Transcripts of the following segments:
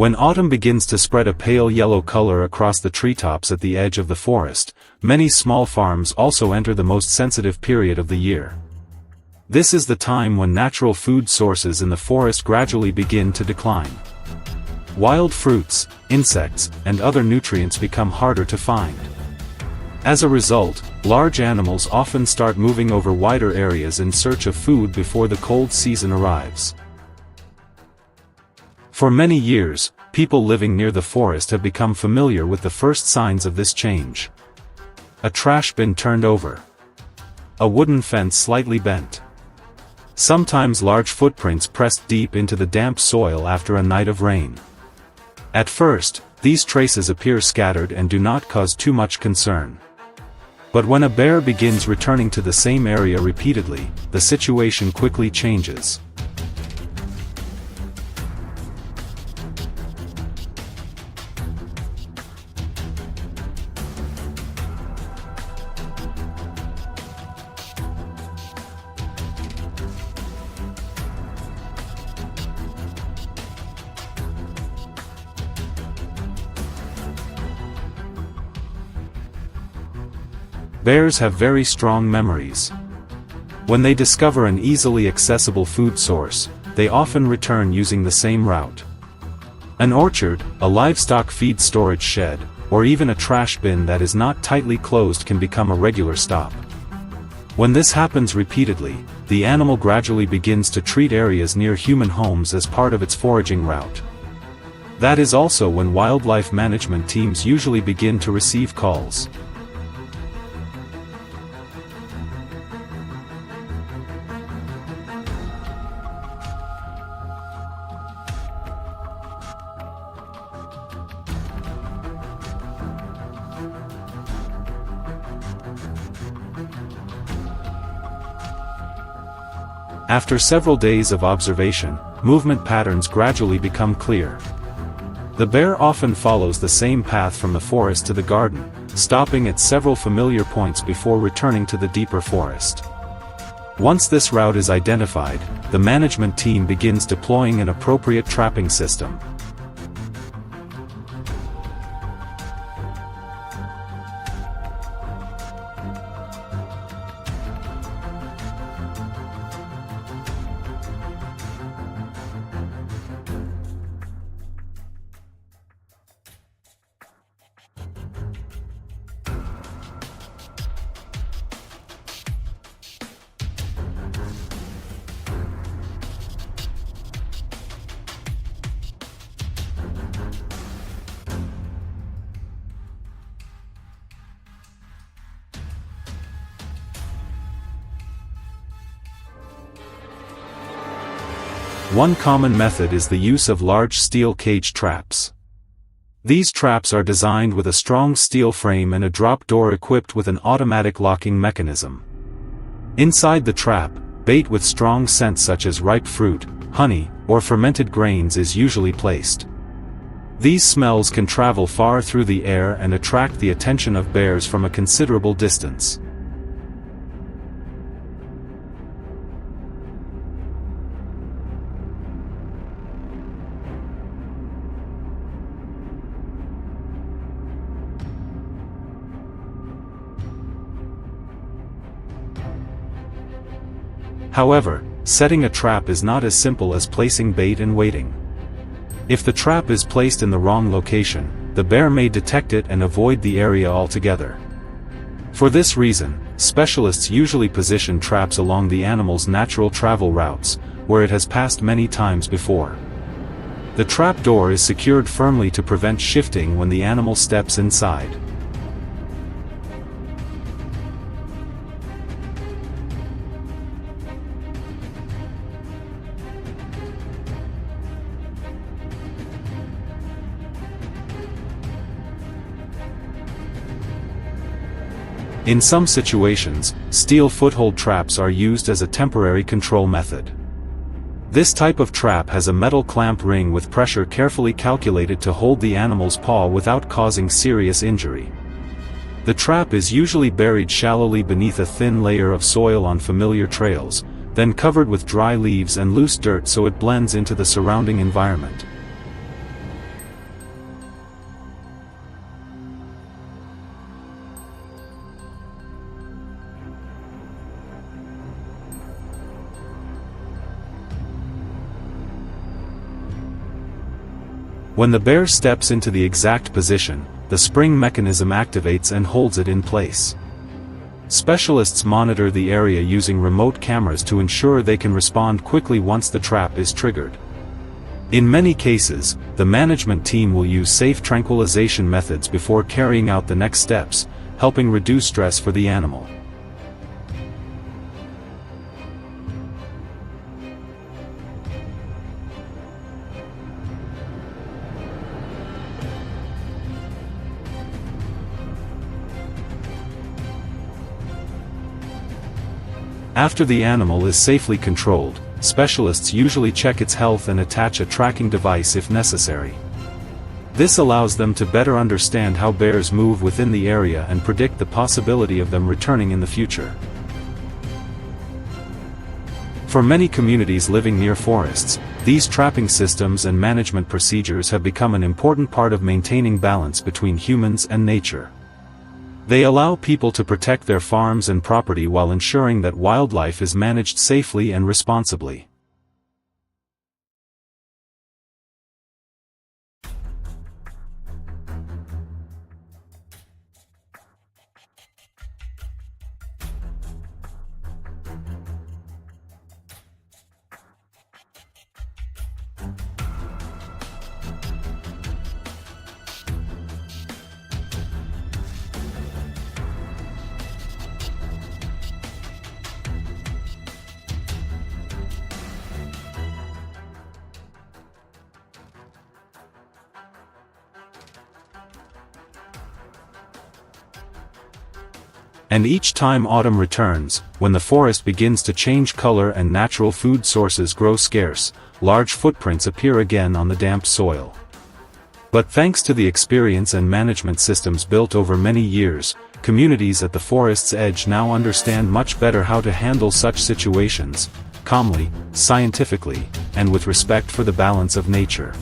When autumn begins to spread a pale yellow color across the treetops at the edge of the forest, many small farms also enter the most sensitive period of the year. This is the time when natural food sources in the forest gradually begin to decline. Wild fruits, insects, and other nutrients become harder to find. As a result, large animals often start moving over wider areas in search of food before the cold season arrives. For many years, people living near the forest have become familiar with the first signs of this change. A trash bin turned over. A wooden fence slightly bent. Sometimes large footprints pressed deep into the damp soil after a night of rain. At first, these traces appear scattered and do not cause too much concern. But when a bear begins returning to the same area repeatedly, the situation quickly changes. Bears have very strong memories. When they discover an easily accessible food source, they often return using the same route. An orchard, a livestock feed storage shed, or even a trash bin that is not tightly closed can become a regular stop. When this happens repeatedly, the animal gradually begins to treat areas near human homes as part of its foraging route. That is also when wildlife management teams usually begin to receive calls. After several days of observation, movement patterns gradually become clear. The bear often follows the same path from the forest to the garden, stopping at several familiar points before returning to the deeper forest. Once this route is identified, the management team begins deploying an appropriate trapping system. One common method is the use of large steel cage traps. These traps are designed with a strong steel frame and a drop door equipped with an automatic locking mechanism. Inside the trap, bait with strong scents such as ripe fruit, honey, or fermented grains is usually placed. These smells can travel far through the air and attract the attention of bears from a considerable distance. However, setting a trap is not as simple as placing bait and waiting. If the trap is placed in the wrong location, the bear may detect it and avoid the area altogether. For this reason, specialists usually position traps along the animal's natural travel routes, where it has passed many times before. The trap door is secured firmly to prevent shifting when the animal steps inside. In some situations, steel foothold traps are used as a temporary control method. This type of trap has a metal clamp ring with pressure carefully calculated to hold the animal's paw without causing serious injury. The trap is usually buried shallowly beneath a thin layer of soil on familiar trails, then covered with dry leaves and loose dirt so it blends into the surrounding environment. When the bear steps into the exact position, the spring mechanism activates and holds it in place. Specialists monitor the area using remote cameras to ensure they can respond quickly once the trap is triggered. In many cases, the management team will use safe tranquilization methods before carrying out the next steps, helping reduce stress for the animal. After the animal is safely controlled, specialists usually check its health and attach a tracking device if necessary. This allows them to better understand how bears move within the area and predict the possibility of them returning in the future. For many communities living near forests, these trapping systems and management procedures have become an important part of maintaining balance between humans and nature. They allow people to protect their farms and property while ensuring that wildlife is managed safely and responsibly. And each time autumn returns, when the forest begins to change color and natural food sources grow scarce, large footprints appear again on the damp soil. But thanks to the experience and management systems built over many years, communities at the forest's edge now understand much better how to handle such situations, calmly, scientifically, and with respect for the balance of nature.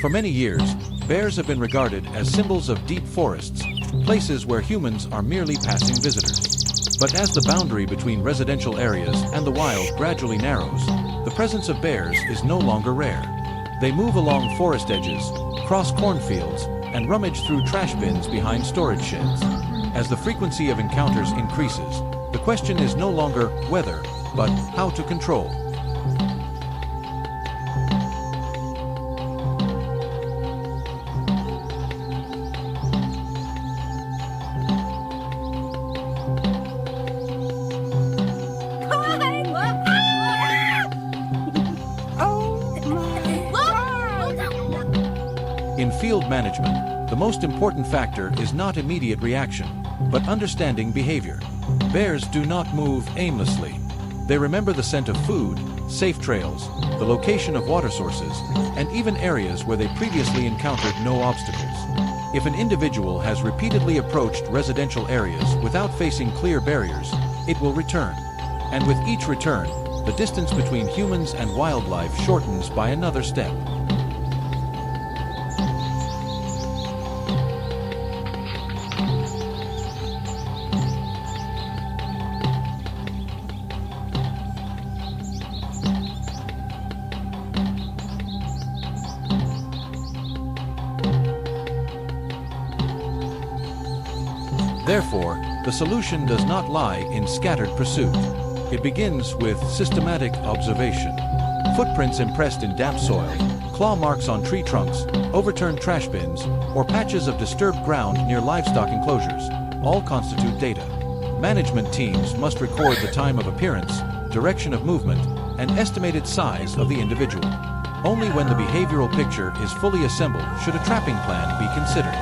For many years, bears have been regarded as symbols of deep forests, places where humans are merely passing visitors. But as the boundary between residential areas and the wild gradually narrows, the presence of bears is no longer rare. They move along forest edges, cross cornfields, and rummage through trash bins behind storage sheds. As the frequency of encounters increases, the question is no longer whether, but how to control. In field management, the most important factor is not immediate reaction, but understanding behavior. Bears do not move aimlessly. They remember the scent of food, safe trails, the location of water sources, and even areas where they previously encountered no obstacles. If an individual has repeatedly approached residential areas without facing clear barriers, it will return. And with each return, the distance between humans and wildlife shortens by another step. Therefore, the solution does not lie in scattered pursuit. It begins with systematic observation. Footprints impressed in damp soil, claw marks on tree trunks, overturned trash bins, or patches of disturbed ground near livestock enclosures, all constitute data. Management teams must record the time of appearance, direction of movement, and estimated size of the individual. Only when the behavioral picture is fully assembled should a trapping plan be considered.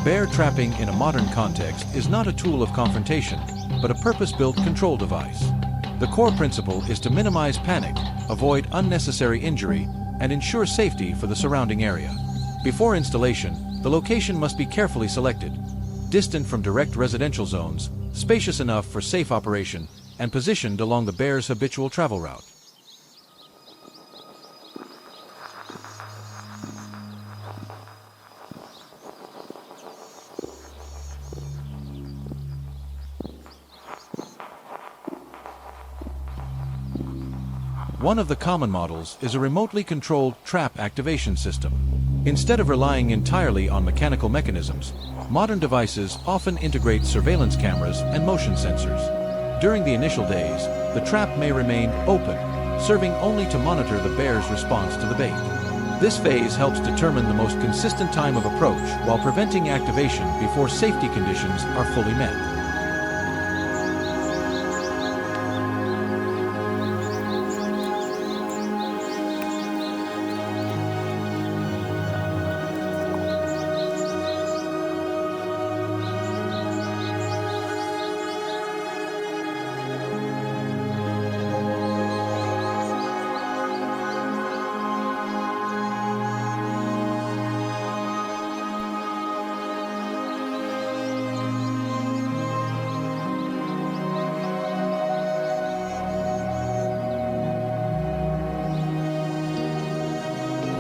Bear trapping in a modern context is not a tool of confrontation, but a purpose-built control device. The core principle is to minimize panic, avoid unnecessary injury, and ensure safety for the surrounding area. Before installation, the location must be carefully selected, distant from direct residential zones, spacious enough for safe operation, and positioned along the bear's habitual travel route. One of the common models is a remotely controlled trap activation system. Instead of relying entirely on mechanical mechanisms, modern devices often integrate surveillance cameras and motion sensors. During the initial days, the trap may remain open, serving only to monitor the bear's response to the bait. This phase helps determine the most consistent time of approach while preventing activation before safety conditions are fully met.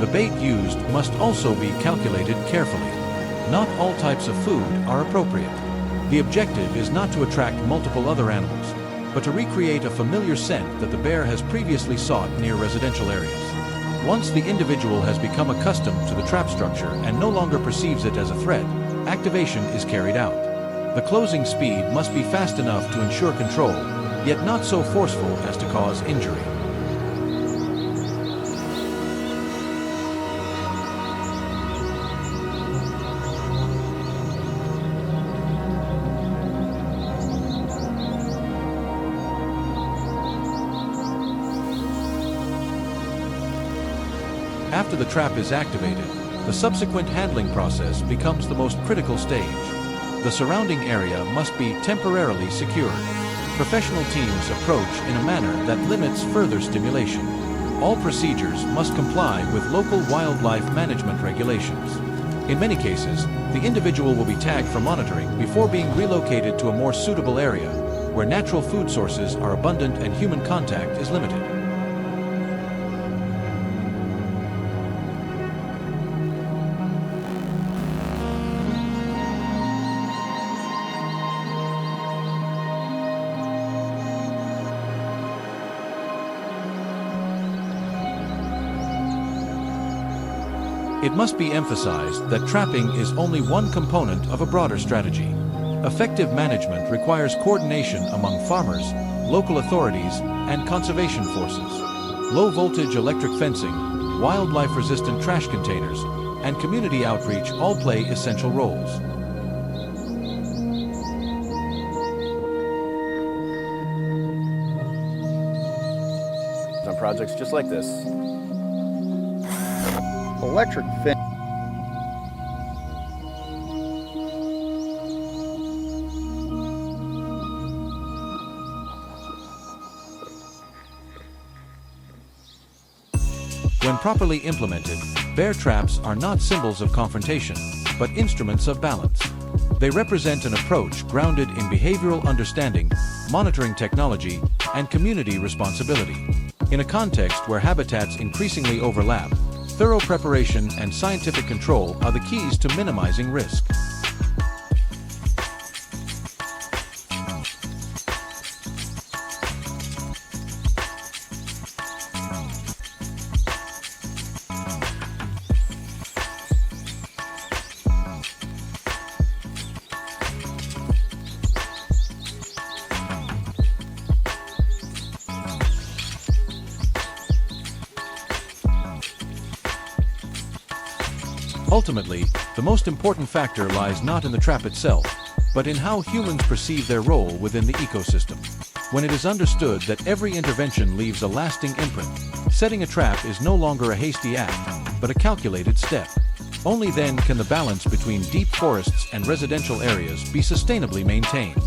The bait used must also be calculated carefully. Not all types of food are appropriate. The objective is not to attract multiple other animals, but to recreate a familiar scent that the bear has previously sought near residential areas. Once the individual has become accustomed to the trap structure and no longer perceives it as a threat, activation is carried out. The closing speed must be fast enough to ensure control, yet not so forceful as to cause injury. After the trap is activated, the subsequent handling process becomes the most critical stage. The surrounding area must be temporarily secured. Professional teams approach in a manner that limits further stimulation. All procedures must comply with local wildlife management regulations. In many cases, the individual will be tagged for monitoring before being relocated to a more suitable area, where natural food sources are abundant and human contact is limited. It must be emphasized that trapping is only one component of a broader strategy. Effective management requires coordination among farmers, local authorities, and conservation forces. Low-voltage electric fencing, wildlife-resistant trash containers, and community outreach all play essential roles. On projects just like this. Electric fence. When properly implemented, bear traps are not symbols of confrontation, but instruments of balance. They represent an approach grounded in behavioral understanding, monitoring technology, and community responsibility. In a context where habitats increasingly overlap, thorough preparation and scientific control are the keys to minimizing risk. Ultimately, the most important factor lies not in the trap itself, but in how humans perceive their role within the ecosystem. When it is understood that every intervention leaves a lasting imprint, setting a trap is no longer a hasty act, but a calculated step. Only then can the balance between deep forests and residential areas be sustainably maintained.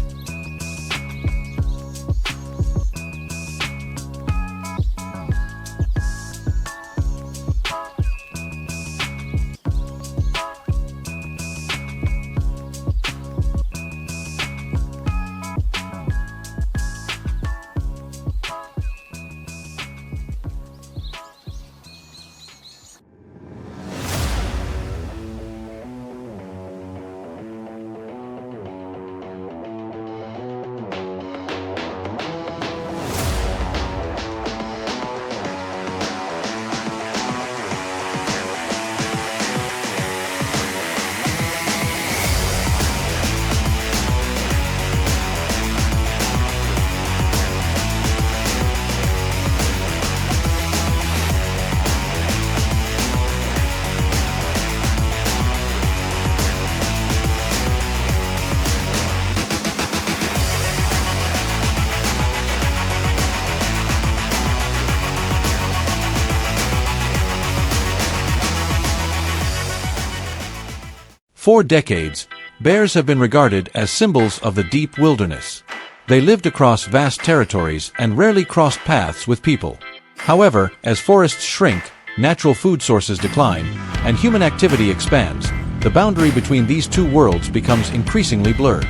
For decades, bears have been regarded as symbols of the deep wilderness. They lived across vast territories and rarely crossed paths with people. However, as forests shrink, natural food sources decline, and human activity expands, the boundary between these two worlds becomes increasingly blurred.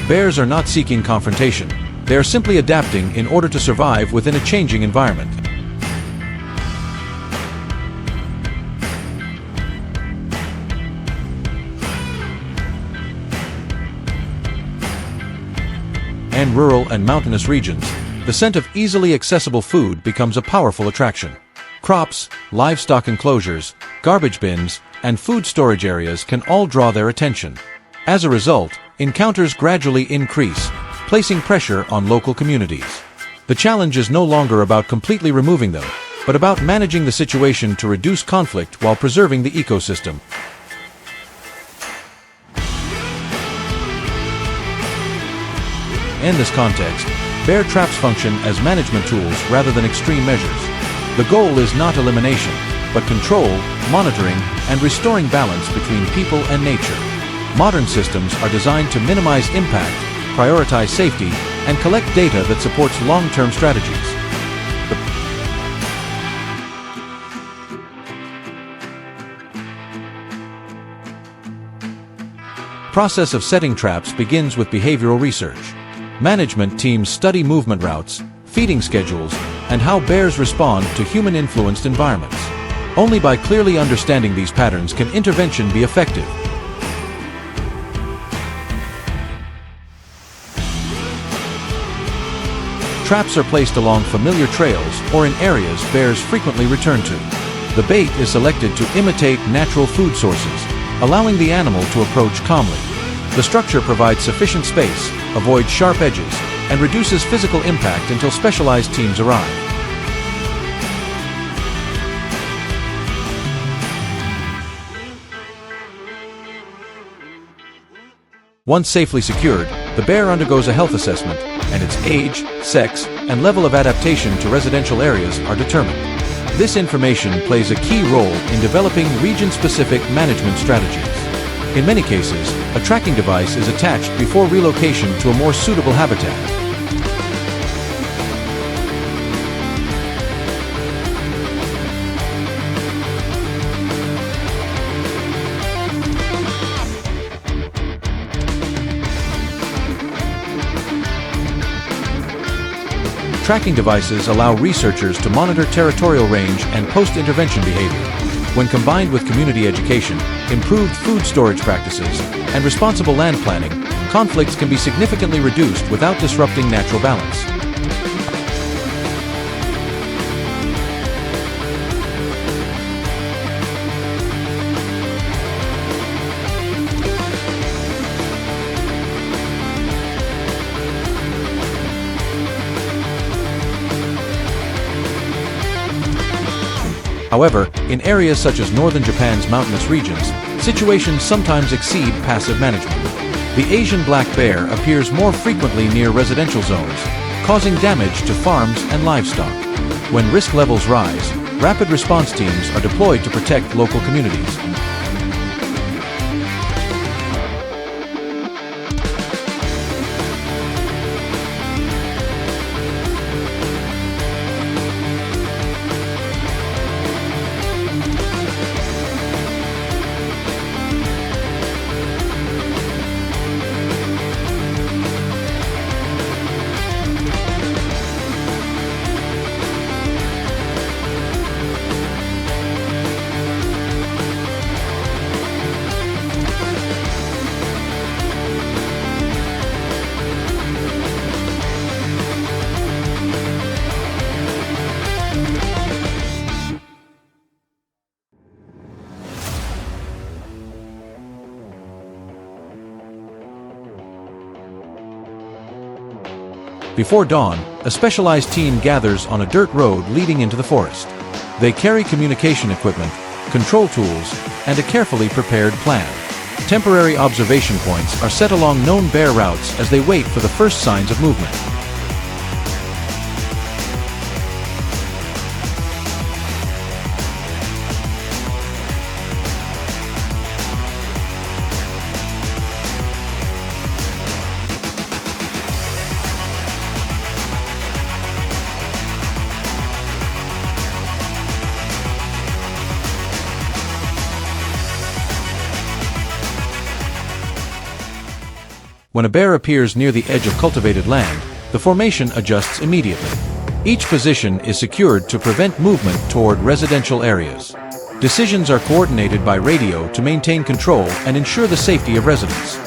Bears are not seeking confrontation. They are simply adapting in order to survive within a changing environment. In rural and mountainous regions, the scent of easily accessible food becomes a powerful attraction. Crops, livestock enclosures, garbage bins, and food storage areas can all draw their attention. As a result, encounters gradually increase, placing pressure on local communities. The challenge is no longer about completely removing them, but about managing the situation to reduce conflict while preserving the ecosystem. In this context, bear traps function as management tools rather than extreme measures. The goal is not elimination, but control, monitoring, and restoring balance between people and nature. Modern systems are designed to minimize impact, prioritize safety, and collect data that supports long-term strategies. The process of setting traps begins with behavioral research. Management teams study movement routes, feeding schedules, and how bears respond to human-influenced environments. Only by clearly understanding these patterns can intervention be effective. Traps are placed along familiar trails or in areas bears frequently return to. The bait is selected to imitate natural food sources, allowing the animal to approach calmly. The structure provides sufficient space, avoids sharp edges, and reduces physical impact until specialized teams arrive. Once safely secured, the bear undergoes a health assessment, and its age, sex, and level of adaptation to residential areas are determined. This information plays a key role in developing region-specific management strategies. In many cases, a tracking device is attached before relocation to a more suitable habitat. Tracking devices allow researchers to monitor territorial range and post-intervention behavior. When combined with community education, improved food storage practices, and responsible land planning, conflicts can be significantly reduced without disrupting natural balance. However, in areas such as northern Japan's mountainous regions, situations sometimes exceed passive management. The Asian black bear appears more frequently near residential zones, causing damage to farms and livestock. When risk levels rise, rapid response teams are deployed to protect local communities. Before dawn, a specialized team gathers on a dirt road leading into the forest. They carry communication equipment, control tools, and a carefully prepared plan. Temporary observation points are set along known bear routes as they wait for the first signs of movement. When a bear appears near the edge of cultivated land, the formation adjusts immediately. Each position is secured to prevent movement toward residential areas. Decisions are coordinated by radio to maintain control and ensure the safety of residents.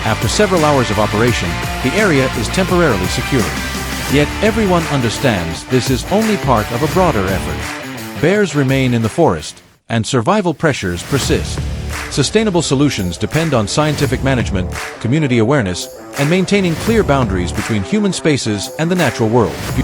After several hours of operation, the area is temporarily secured. Yet everyone understands this is only part of a broader effort. Bears remain in the forest, and survival pressures persist. Sustainable solutions depend on scientific management, community awareness, and maintaining clear boundaries between human spaces and the natural world. If you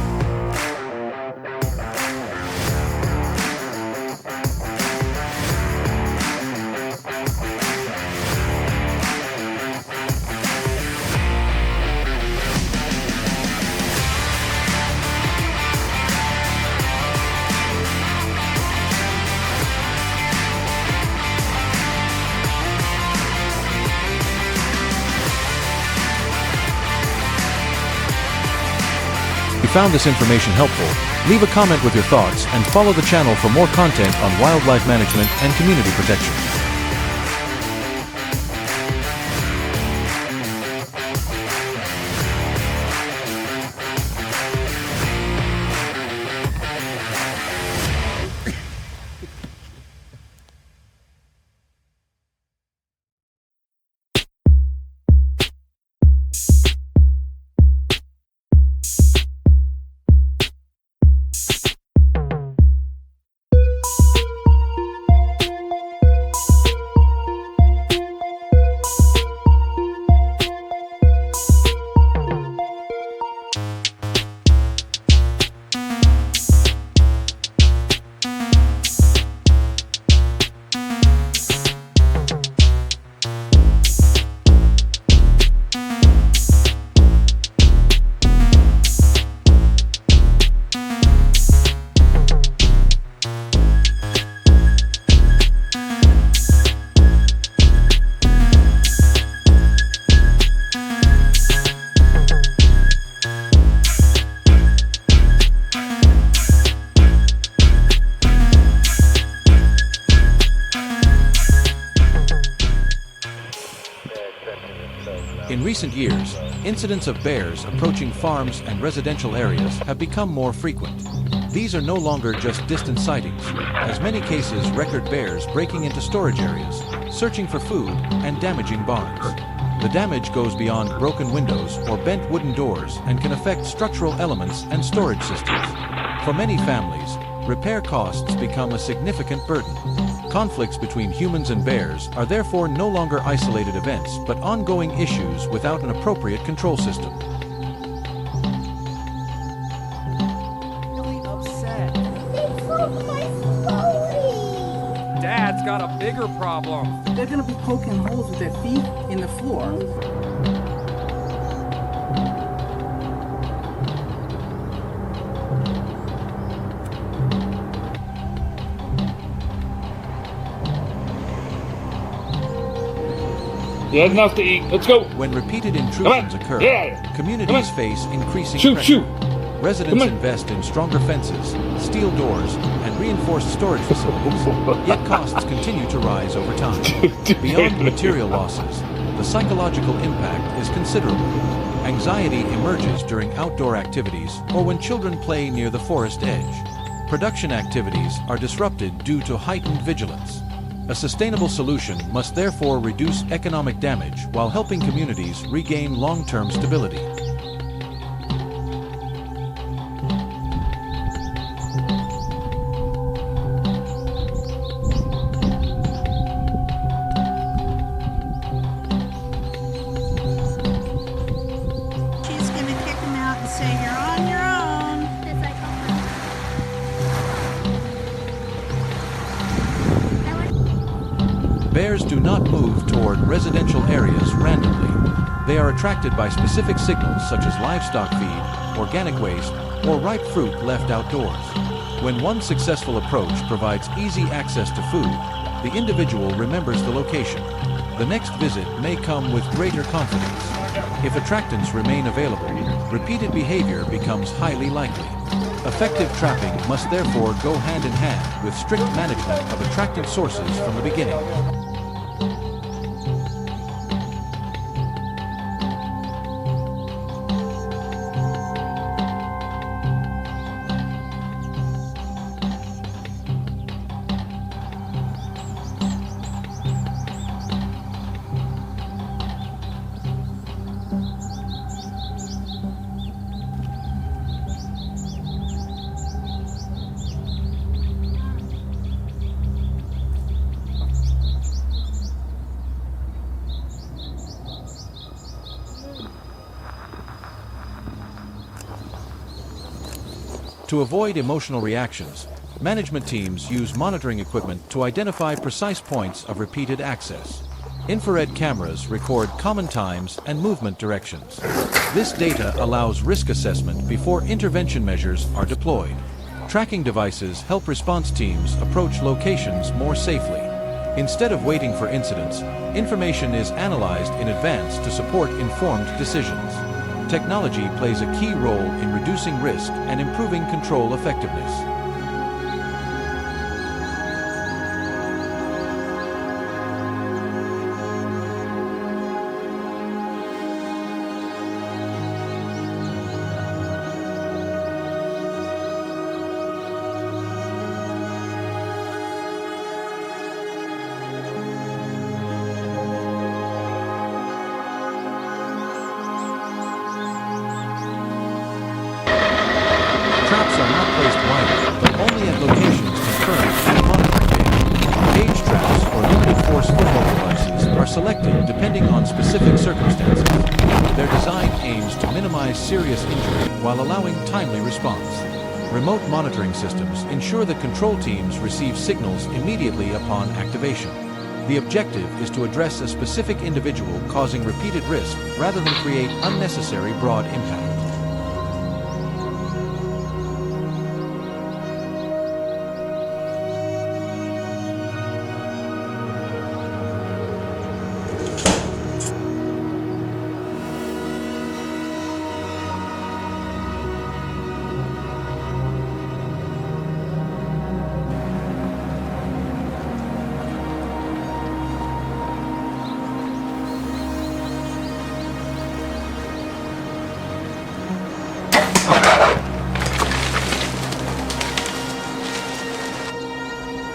found this information helpful, leave a comment with your thoughts and follow the channel for more content on wildlife management and community protection. recent years, incidents of bears approaching farms and residential areas have become more frequent. These are no longer just distant sightings, as many cases record bears breaking into storage areas, searching for food, and damaging barns. The damage goes beyond broken windows or bent wooden doors and can affect structural elements and storage systems. For many families, repair costs become a significant burden. Conflicts between humans and bears are therefore no longer isolated events but ongoing issues without an appropriate control system. Really upset. They broke my phone. Dad's got a bigger problem. They're gonna be poking holes with their feet in the floor. You had enough to eat. Let's go. When repeated intrusions occur, communities face increasing Shoot, pressure. shoot. Residents Come on. invest in stronger fences, steel doors, and reinforced storage facilities, yet costs continue to rise over time. Beyond material losses, the psychological impact is considerable. Anxiety emerges during outdoor activities or when children play near the forest edge. Production activities are disrupted due to heightened vigilance. A sustainable solution must therefore reduce economic damage while helping communities regain long-term stability. She's gonna kick him out and say, "You're on your own." Bears do not move toward residential areas randomly. They are attracted by specific signals such as livestock feed, organic waste, or ripe fruit left outdoors. When one successful approach provides easy access to food, the individual remembers the location. The next visit may come with greater confidence. If attractants remain available, repeated behavior becomes highly likely. Effective trapping must therefore go hand in hand with strict management of attractant sources from the beginning. To avoid emotional reactions, management teams use monitoring equipment to identify precise points of repeated access. Infrared cameras record common times and movement directions. This data allows risk assessment before intervention measures are deployed. Tracking devices help response teams approach locations more safely. Instead of waiting for incidents, information is analyzed in advance to support informed decisions. Technology plays a key role in reducing risk and improving control effectiveness. Traps are not placed widely, but only at locations confirmed through monitoring data. Cage traps or limited force foothold devices are selected depending on specific circumstances. Their design aims to minimize serious injury while allowing timely response. Remote monitoring systems ensure that control teams receive signals immediately upon activation. The objective is to address a specific individual causing repeated risk rather than create unnecessary broad impact.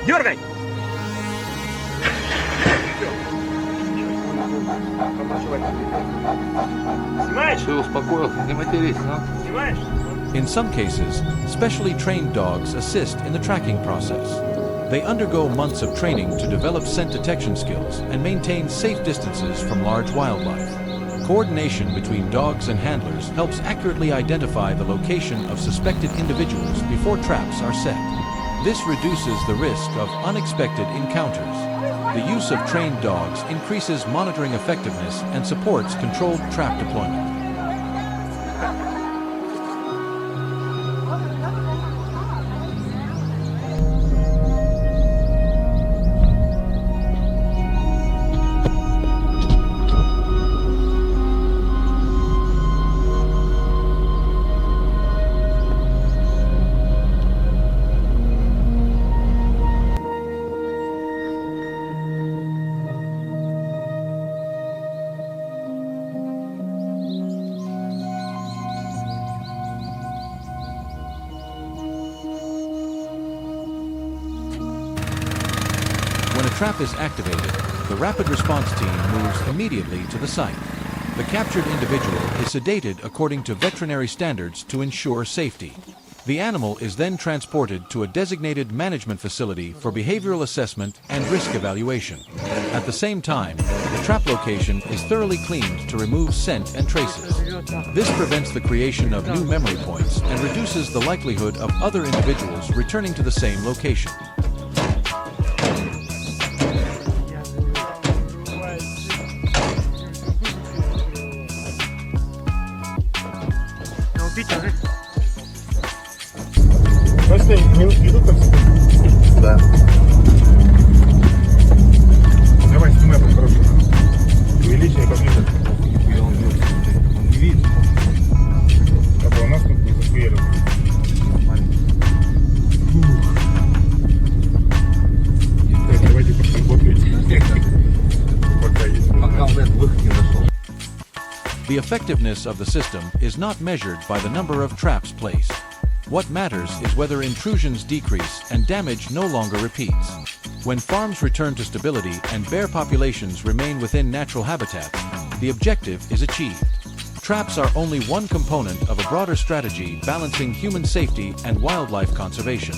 Дергай! Снимаешь? Ты успокоился, не матерись, а? Снимаешь? In some cases, specially trained dogs assist in the tracking process. They undergo months of training to develop scent detection skills and maintain safe distances from large wildlife. Coordination between dogs and handlers helps accurately identify the location of suspected individuals before traps are set. This reduces the risk of unexpected encounters. The use of trained dogs increases monitoring effectiveness and supports controlled trap deployment. When a trap is activated, the rapid response team moves immediately to the site. The captured individual is sedated according to veterinary standards to ensure safety. The animal is then transported to a designated management facility for behavioral assessment and risk evaluation. At the same time, the trap location is thoroughly cleaned to remove scent and traces. This prevents the creation of new memory points and reduces the likelihood of other individuals returning to the same location. Просто иду как Да. Давай снимай по-хорошему. Увеличивай поближе. Он не видит. Чтобы у нас тут не захуярило. Так, давайте посмотрим. Пока есть. Пока он этот выход не нашел. The effectiveness of the system is not measured by the number of traps placed. What matters is whether intrusions decrease and damage no longer repeats. When farms return to stability and bear populations remain within natural habitats, the objective is achieved. Traps are only one component of a broader strategy balancing human safety and wildlife conservation.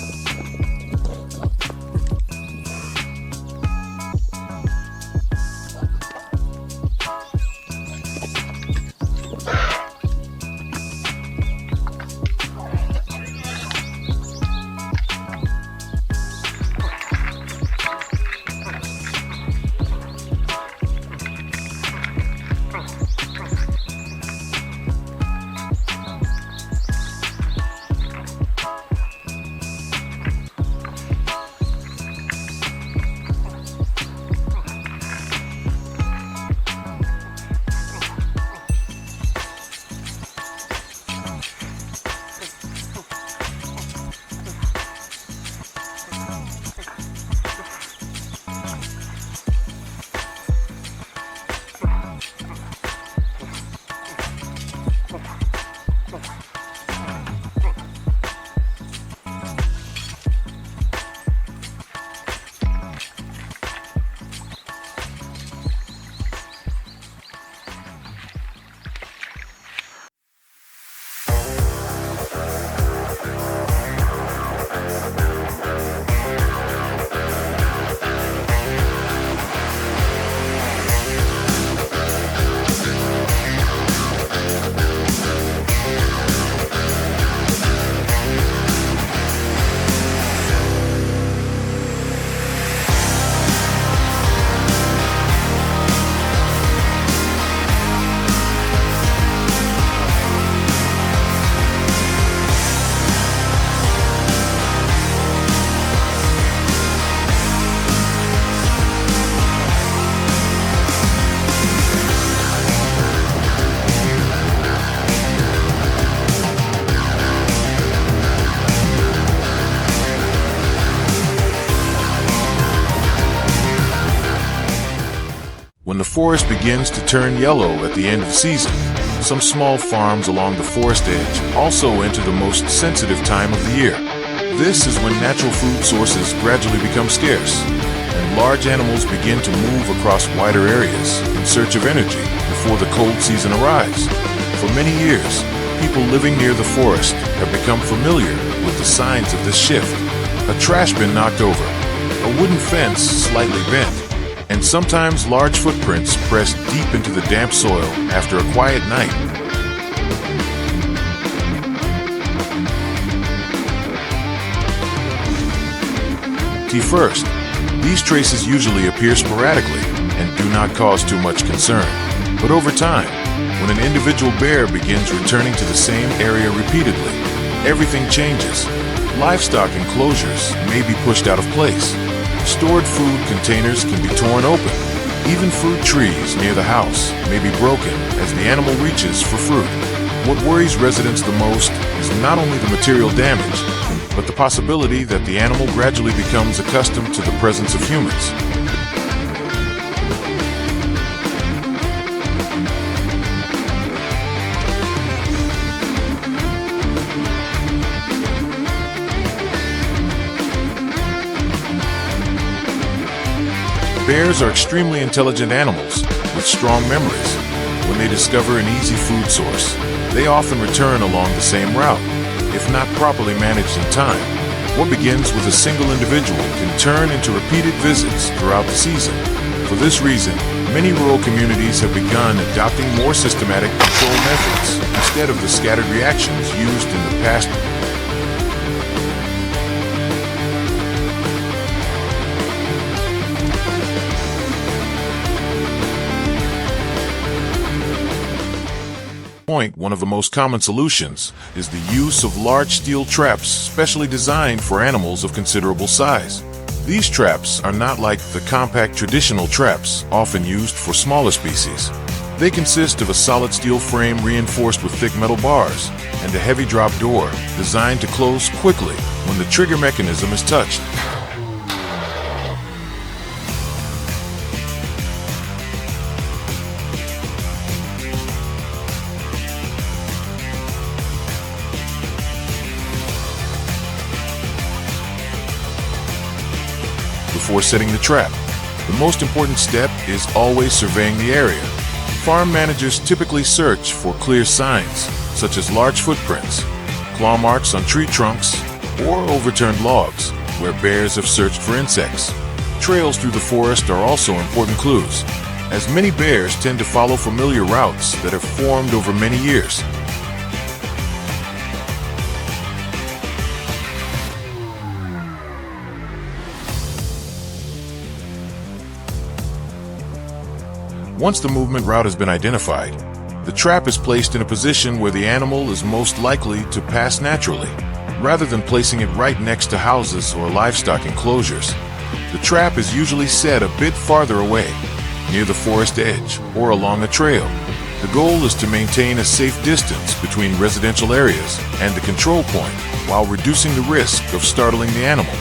When the forest begins to turn yellow at the end of season, some small farms along the forest edge also enter the most sensitive time of the year, This is when natural food sources gradually become scarce, and large animals begin to move across wider areas in search of energy before the cold season arrives. For many years, people living near the forest have become familiar with the signs of this shift. A trash bin knocked over, a wooden fence slightly bent, and sometimes large footprints pressed deep into the damp soil after a quiet night. First, these traces usually appear sporadically and do not cause too much concern. But over time, when an individual bear begins returning to the same area repeatedly, everything changes. Livestock enclosures may be pushed out of place. Stored food containers can be torn open. Even fruit trees near the house may be broken as the animal reaches for fruit. What worries residents the most is not only the material damage, but the possibility that the animal gradually becomes accustomed to the presence of humans. Bears are extremely intelligent animals with strong memories. When they discover an easy food source, they often return along the same route. If not properly managed in time, what begins with a single individual can turn into repeated visits throughout the season. For this reason, many rural communities have begun adopting more systematic control methods instead of the scattered reactions used in the past. One of the most common solutions is the use of large steel traps specially designed for animals of considerable size. These traps are not like the compact traditional traps often used for smaller species. They consist of a solid steel frame reinforced with thick metal bars and a heavy drop door designed to close quickly when the trigger mechanism is touched. Before setting the trap, the most important step is always surveying the area. Farm managers typically search for clear signs, such as large footprints, claw marks on tree trunks, or overturned logs, where bears have searched for insects. Trails through the forest are also important clues, as many bears tend to follow familiar routes that have formed over many years. Once the movement route has been identified, the trap is placed in a position where the animal is most likely to pass naturally, rather than placing it right next to houses or livestock enclosures. The trap is usually set a bit farther away, near the forest edge or along a trail. The goal is to maintain a safe distance between residential areas and the control point while reducing the risk of startling the animal.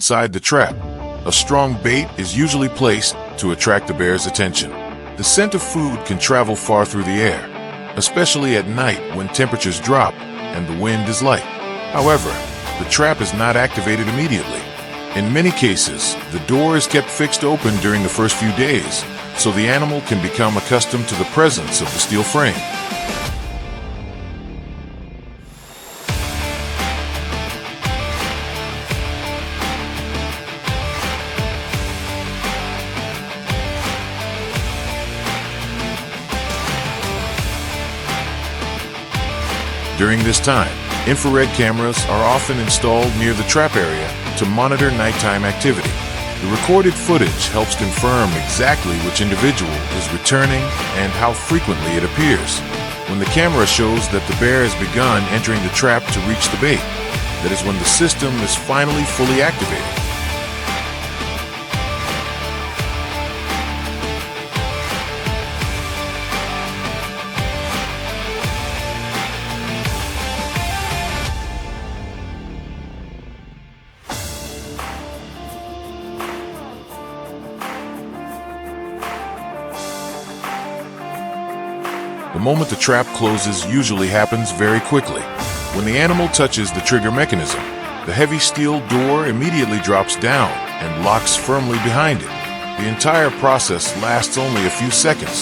Inside the trap, a strong bait is usually placed to attract the bear's attention. The scent of food can travel far through the air, especially at night when temperatures drop and the wind is light. However, the trap is not activated immediately. In many cases, the door is kept fixed open during the first few days, so the animal can become accustomed to the presence of the steel frame. During this time, infrared cameras are often installed near the trap area to monitor nighttime activity. The recorded footage helps confirm exactly which individual is returning and how frequently it appears. When the camera shows that the bear has begun entering the trap to reach the bait, that is when the system is finally fully activated. moment the trap closes usually happens very quickly. When the animal touches the trigger mechanism, the heavy steel door immediately drops down and locks firmly behind it. The entire process lasts only a few seconds.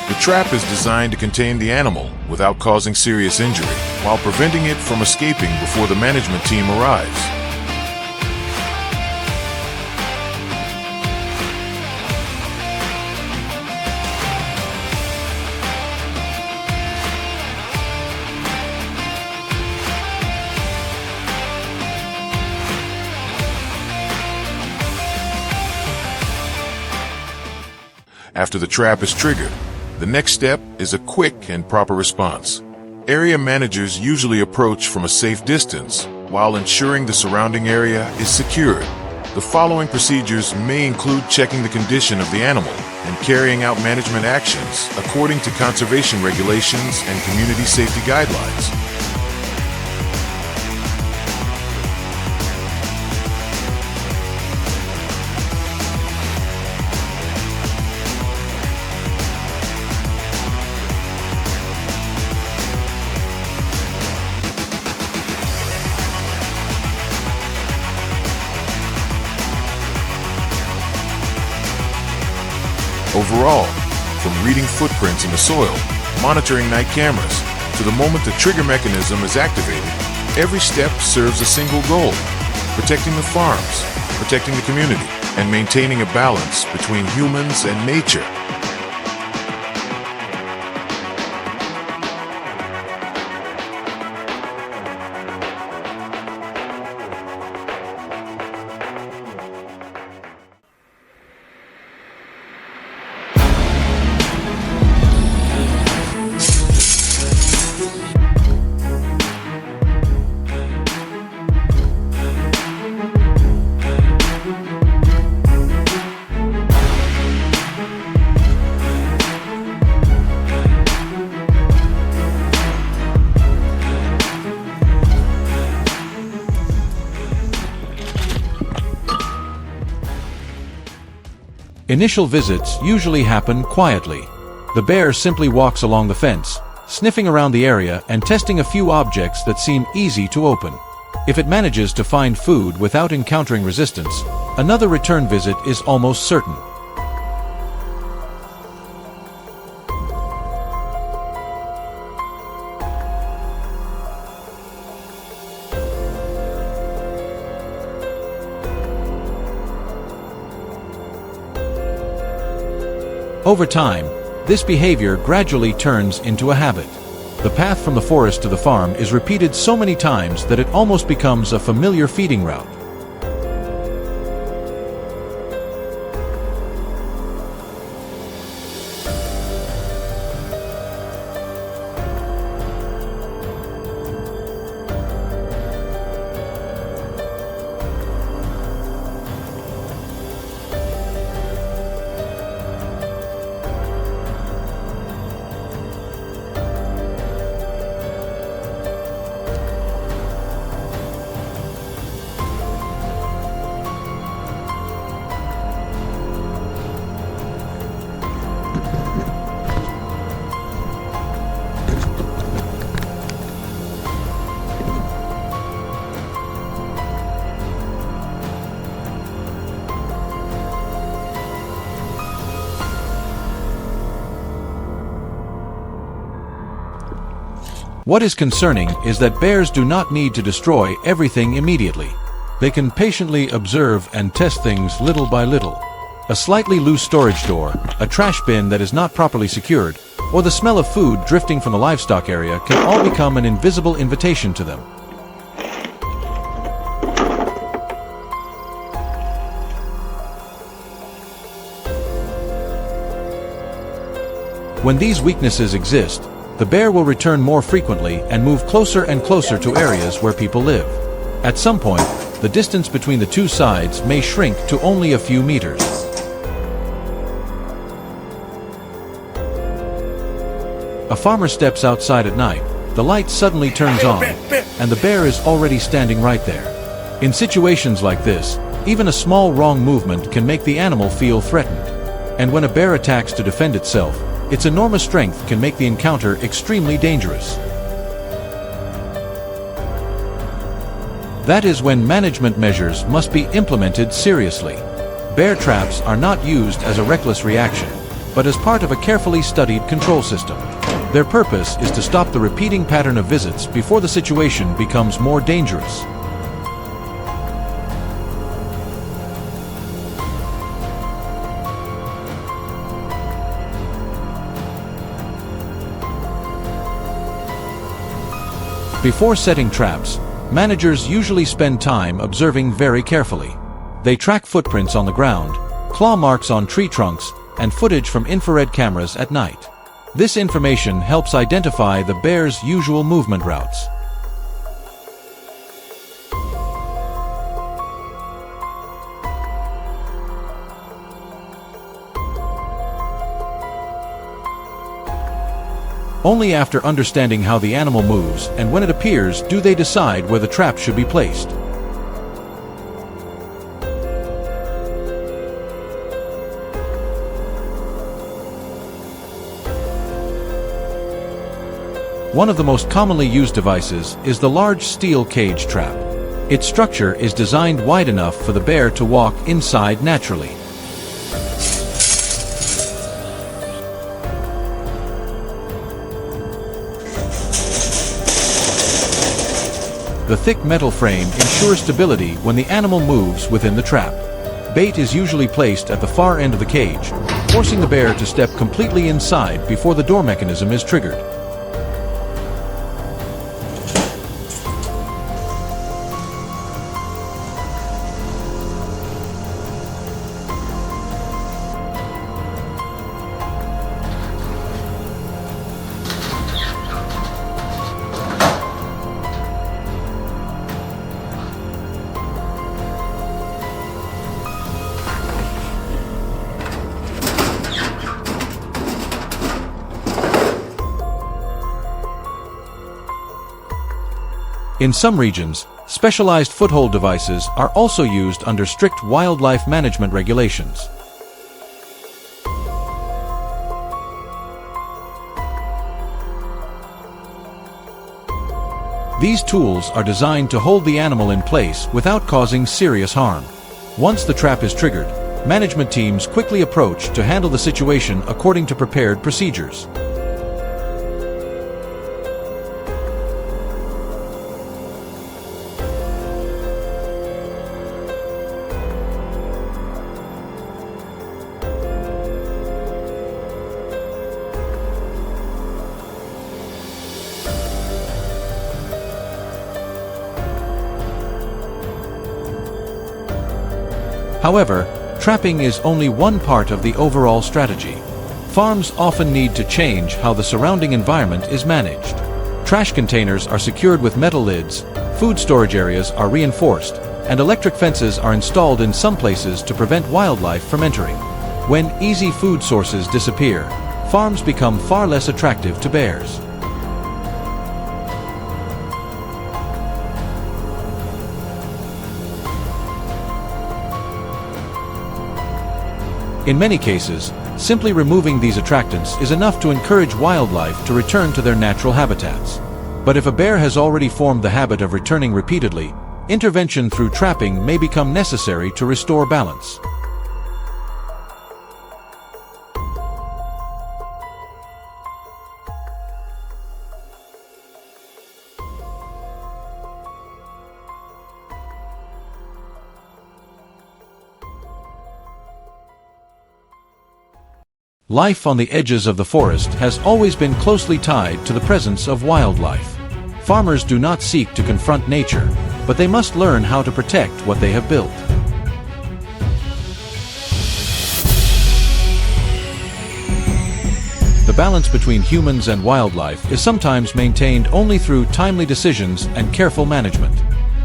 The trap is designed to contain the animal without causing serious injury, while preventing it from escaping before the management team arrives. After the trap is triggered, the next step is a quick and proper response. Area managers usually approach from a safe distance while ensuring the surrounding area is secured. The following procedures may include checking the condition of the animal and carrying out management actions according to conservation regulations and community safety guidelines. Overall, from reading footprints in the soil, monitoring night cameras, to the moment the trigger mechanism is activated, every step serves a single goal: protecting the farms, protecting the community, and maintaining a balance between humans and nature. Initial visits usually happen quietly. The bear simply walks along the fence, sniffing around the area and testing a few objects that seem easy to open. If it manages to find food without encountering resistance, another return visit is almost certain. Over time, this behavior gradually turns into a habit. The path from the forest to the farm is repeated so many times that it almost becomes a familiar feeding route. What is concerning is that bears do not need to destroy everything immediately. They can patiently observe and test things little by little. A slightly loose storage door, a trash bin that is not properly secured, or the smell of food drifting from the livestock area can all become an invisible invitation to them. When these weaknesses exist, the bear will return more frequently and move closer and closer to areas where people live. At some point, the distance between the two sides may shrink to only a few meters. A farmer steps outside at night, the light suddenly turns on, and the bear is already standing right there. In situations like this, even a small wrong movement can make the animal feel threatened. And when a bear attacks to defend itself, its enormous strength can make the encounter extremely dangerous. That is when management measures must be implemented seriously. Bear traps are not used as a reckless reaction, but as part of a carefully studied control system. Their purpose is to stop the repeating pattern of visits before the situation becomes more dangerous. Before setting traps, managers usually spend time observing very carefully. They track footprints on the ground, claw marks on tree trunks, and footage from infrared cameras at night. This information helps identify the bear's usual movement routes. Only after understanding how the animal moves and when it appears do they decide where the trap should be placed. One of the most commonly used devices is the large steel cage trap. Its structure is designed wide enough for the bear to walk inside naturally. The thick metal frame ensures stability when the animal moves within the trap. Bait is usually placed at the far end of the cage, forcing the bear to step completely inside before the door mechanism is triggered. In some regions, specialized foothold devices are also used under strict wildlife management regulations. These tools are designed to hold the animal in place without causing serious harm. Once the trap is triggered, management teams quickly approach to handle the situation according to prepared procedures. However, trapping is only one part of the overall strategy. Farms often need to change how the surrounding environment is managed. Trash containers are secured with metal lids, food storage areas are reinforced, and electric fences are installed in some places to prevent wildlife from entering. When easy food sources disappear, farms become far less attractive to bears. In many cases, simply removing these attractants is enough to encourage wildlife to return to their natural habitats. But if a bear has already formed the habit of returning repeatedly, intervention through trapping may become necessary to restore balance. Life on the edges of the forest has always been closely tied to the presence of wildlife. Farmers do not seek to confront nature, but they must learn how to protect what they have built. The balance between humans and wildlife is sometimes maintained only through timely decisions and careful management.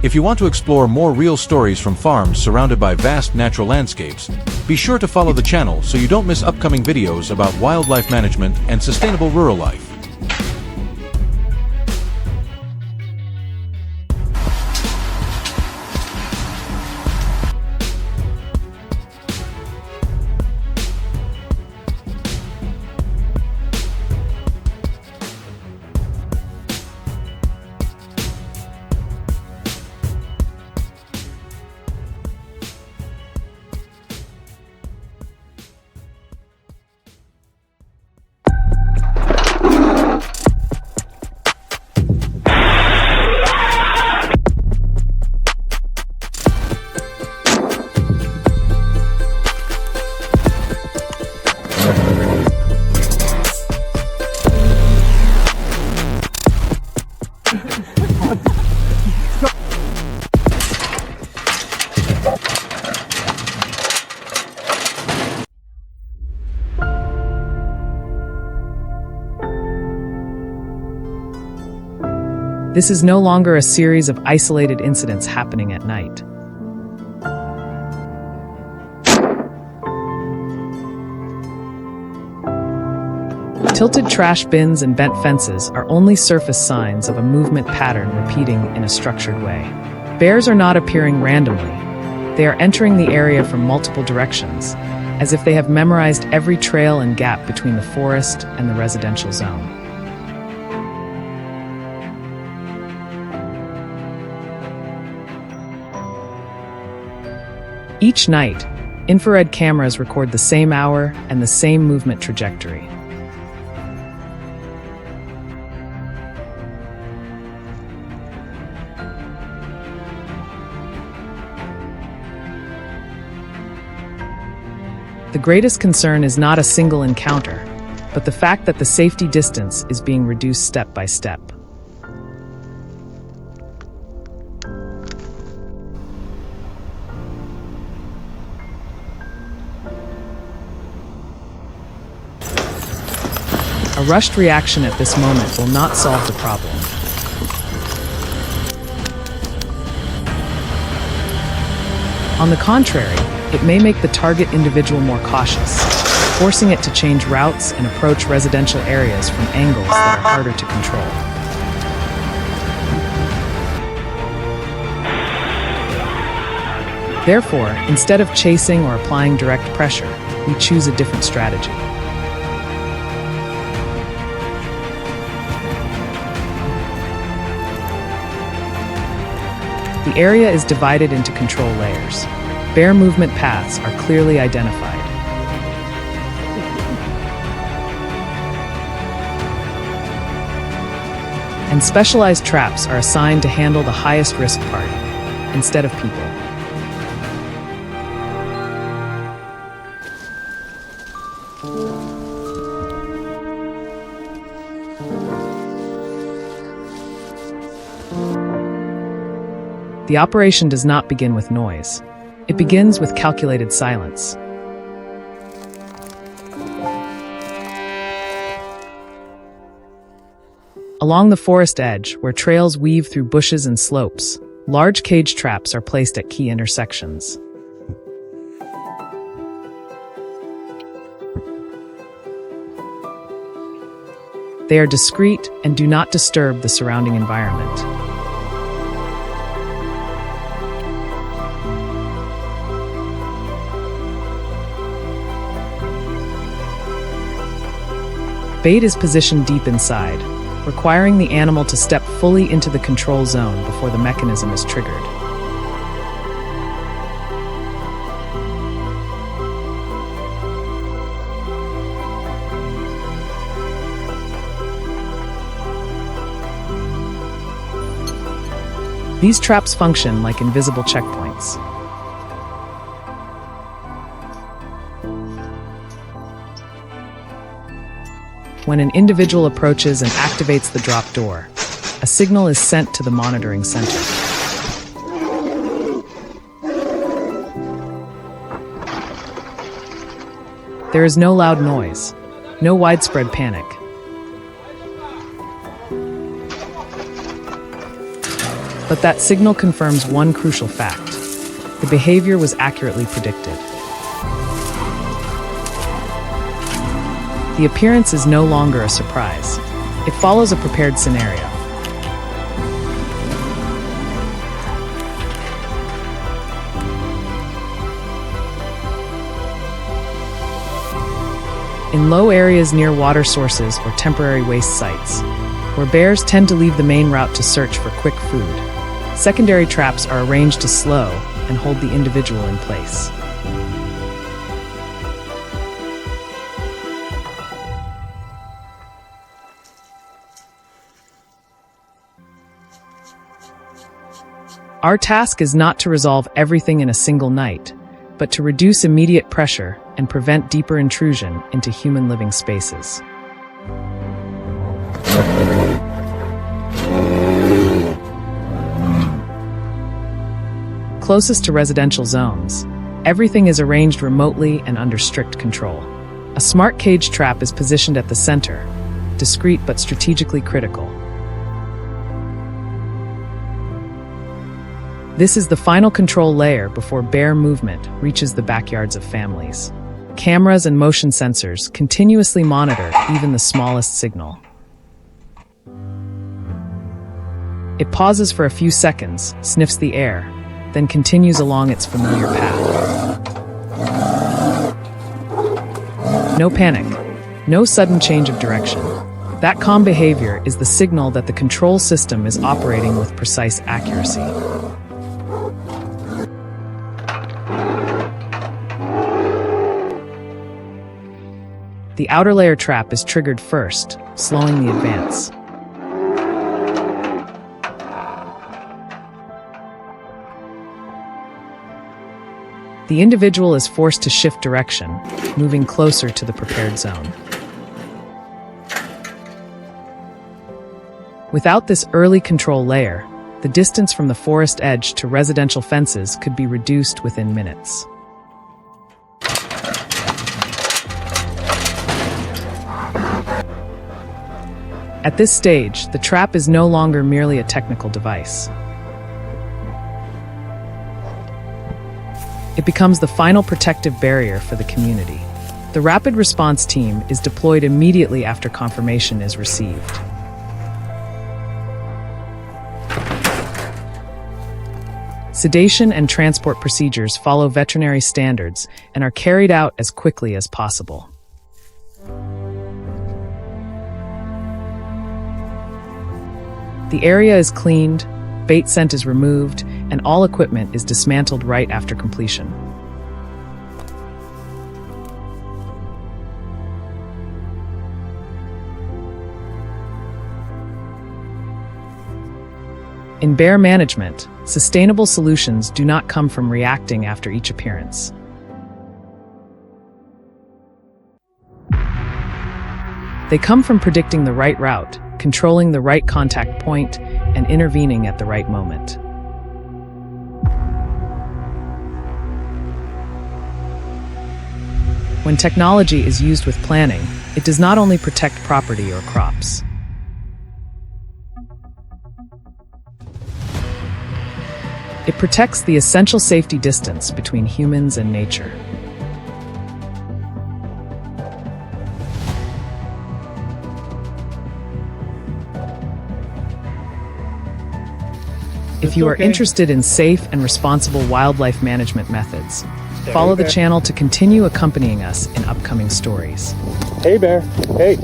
If you want to explore more real stories from farms surrounded by vast natural landscapes, be sure to follow the channel so you don't miss upcoming videos about wildlife management and sustainable rural life. This is no longer a series of isolated incidents happening at night. Tilted trash bins and bent fences are only surface signs of a movement pattern repeating in a structured way. Bears are not appearing randomly. They are entering the area from multiple directions, as if they have memorized every trail and gap between the forest and the residential zone. Each night, infrared cameras record the same hour and the same movement trajectory. The greatest concern is not a single encounter, but the fact that the safety distance is being reduced step by step. A rushed reaction at this moment will not solve the problem. On the contrary, it may make the target individual more cautious, forcing it to change routes and approach residential areas from angles that are harder to control. Therefore, instead of chasing or applying direct pressure, we choose a different strategy. The area is divided into control layers. Bear movement paths are clearly identified. And specialized traps are assigned to handle the highest risk part, instead of people. The operation does not begin with noise. It begins with calculated silence. Along the forest edge, where trails weave through bushes and slopes, large cage traps are placed at key intersections. They are discreet and do not disturb the surrounding environment. Bait is positioned deep inside, requiring the animal to step fully into the control zone before the mechanism is triggered. These traps function like invisible checkpoints. When an individual approaches and activates the drop door, a signal is sent to the monitoring center. There is no loud noise, no widespread panic. But that signal confirms one crucial fact: the behavior was accurately predicted. The appearance is no longer a surprise. It follows a prepared scenario. In low areas near water sources or temporary waste sites, where bears tend to leave the main route to search for quick food, secondary traps are arranged to slow and hold the individual in place. Our task is not to resolve everything in a single night, but to reduce immediate pressure and prevent deeper intrusion into human living spaces. Closest to residential zones, everything is arranged remotely and under strict control. A smart cage trap is positioned at the center, discreet but strategically critical. This is the final control layer before bear movement reaches the backyards of families. Cameras and motion sensors continuously monitor even the smallest signal. It pauses for a few seconds, sniffs the air, then continues along its familiar path. No panic, no sudden change of direction. That calm behavior is the signal that the control system is operating with precise accuracy. The outer layer trap is triggered first, slowing the advance. The individual is forced to shift direction, moving closer to the prepared zone. Without this early control layer, the distance from the forest edge to residential fences could be reduced within minutes. At this stage, the trap is no longer merely a technical device. It becomes the final protective barrier for the community. The rapid response team is deployed immediately after confirmation is received. Sedation and transport procedures follow veterinary standards and are carried out as quickly as possible. The area is cleaned, bait scent is removed, and all equipment is dismantled right after completion. In bear management, sustainable solutions do not come from reacting after each appearance. They come from predicting the right route, controlling the right contact point, and intervening at the right moment. When technology is used with planning, it does not only protect property or crops. It protects the essential safety distance between humans and nature. If you are interested in safe and responsible wildlife management methods, follow the channel to continue accompanying us in upcoming stories. Hey, bear. Hey.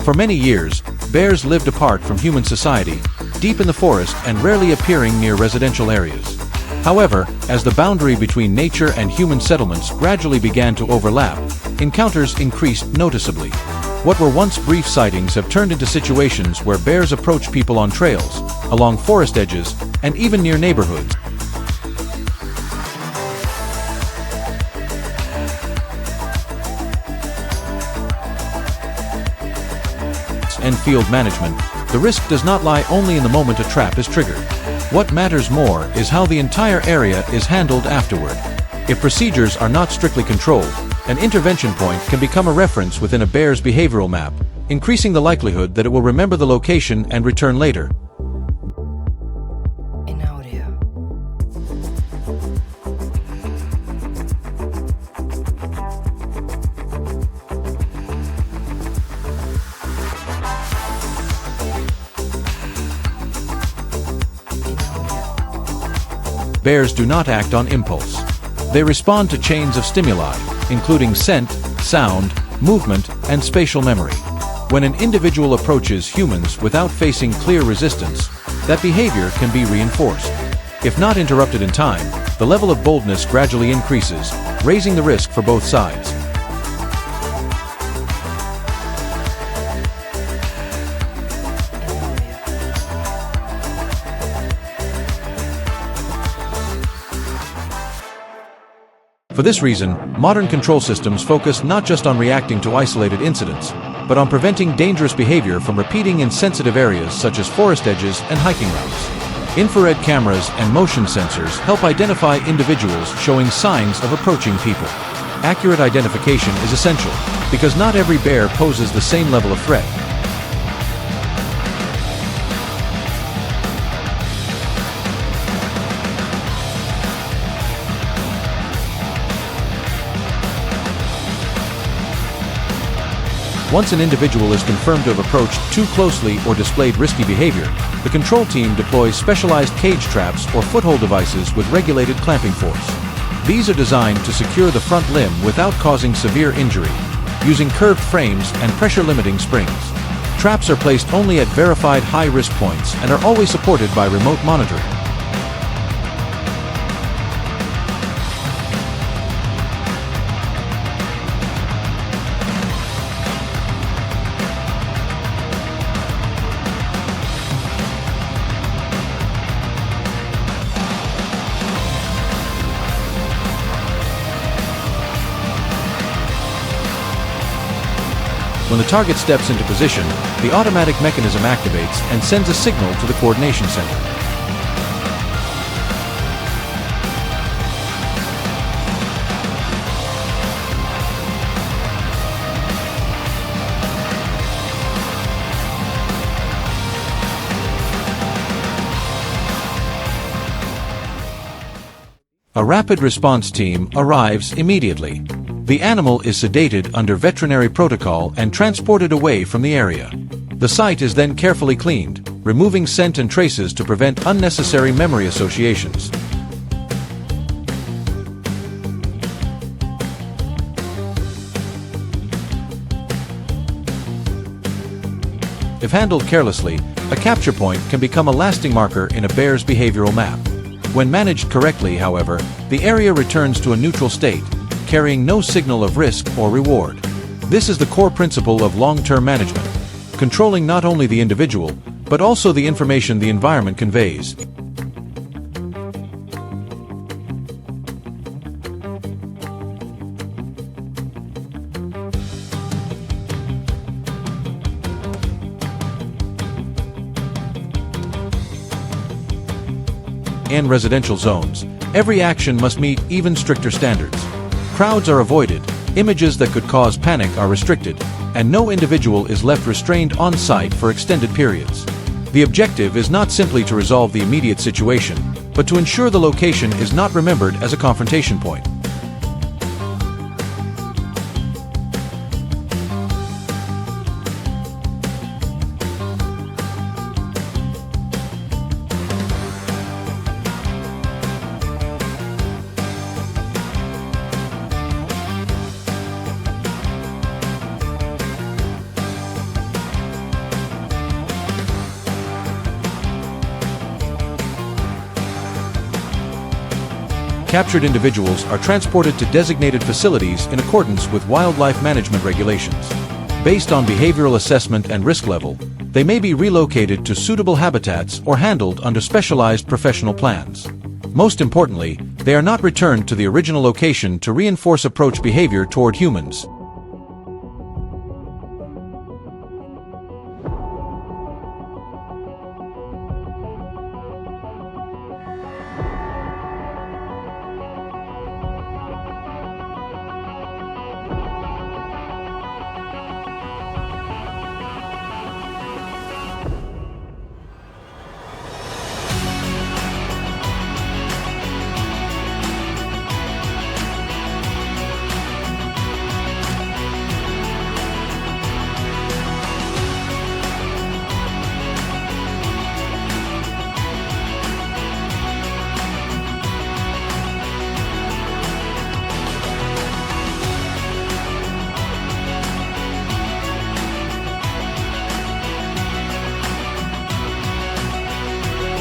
For many years, bears lived apart from human society, deep in the forest and rarely appearing near residential areas. However, as the boundary between nature and human settlements gradually began to overlap, encounters increased noticeably. What were once brief sightings have turned into situations where bears approach people on trails, along forest edges, and even near neighborhoods. And field management, the risk does not lie only in the moment a trap is triggered. What matters more is how the entire area is handled afterward. If procedures are not strictly controlled, an intervention point can become a reference within a bear's behavioral map, increasing the likelihood that it will remember the location and return later. Bears do not act on impulse. They respond to chains of stimuli, including scent, sound, movement, and spatial memory. When an individual approaches humans without facing clear resistance, that behavior can be reinforced. If not interrupted in time, the level of boldness gradually increases, raising the risk for both sides. For this reason, modern control systems focus not just on reacting to isolated incidents, but on preventing dangerous behavior from repeating in sensitive areas such as forest edges and hiking routes. Infrared cameras and motion sensors help identify individuals showing signs of approaching people. Accurate identification is essential, because not every bear poses the same level of threat. Once an individual is confirmed to have approached too closely or displayed risky behavior, the control team deploys specialized cage traps or foothold devices with regulated clamping force. These are designed to secure the front limb without causing severe injury, using curved frames and pressure-limiting springs. Traps are placed only at verified high-risk points and are always supported by remote monitoring. When the target steps into position, the automatic mechanism activates and sends a signal to the coordination center. A rapid response team arrives immediately. The animal is sedated under veterinary protocol and transported away from the area. The site is then carefully cleaned, removing scent and traces to prevent unnecessary memory associations. If handled carelessly, a capture point can become a lasting marker in a bear's behavioral map. When managed correctly, however, the area returns to a neutral state, carrying no signal of risk or reward. This is the core principle of long-term management, controlling not only the individual, but also the information the environment conveys. In residential zones, every action must meet even stricter standards. Crowds are avoided, images that could cause panic are restricted, and no individual is left restrained on site for extended periods. The objective is not simply to resolve the immediate situation, but to ensure the location is not remembered as a confrontation point. Captured individuals are transported to designated facilities in accordance with wildlife management regulations. Based on behavioral assessment and risk level, they may be relocated to suitable habitats or handled under specialized professional plans. Most importantly, they are not returned to the original location to reinforce approach behavior toward humans.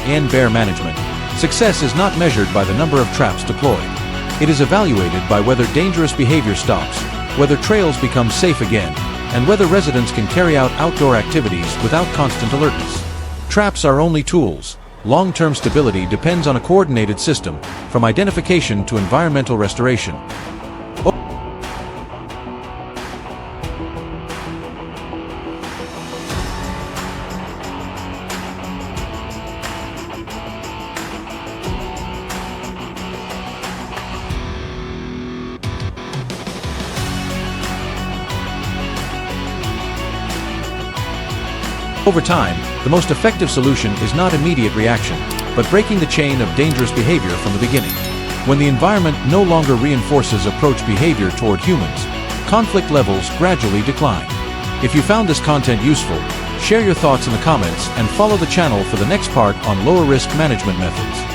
in bear management, success is not measured by the number of traps deployed. It is evaluated by whether dangerous behavior stops, whether trails become safe again, and whether residents can carry out outdoor activities without constant alertness. Traps are only tools. Long-term stability depends on a coordinated system, from identification to environmental restoration. Over time, the most effective solution is not immediate reaction, but breaking the chain of dangerous behavior from the beginning. When the environment no longer reinforces approach behavior toward humans, conflict levels gradually decline. If you found this content useful, share your thoughts in the comments and follow the channel for the next part on lower risk management methods.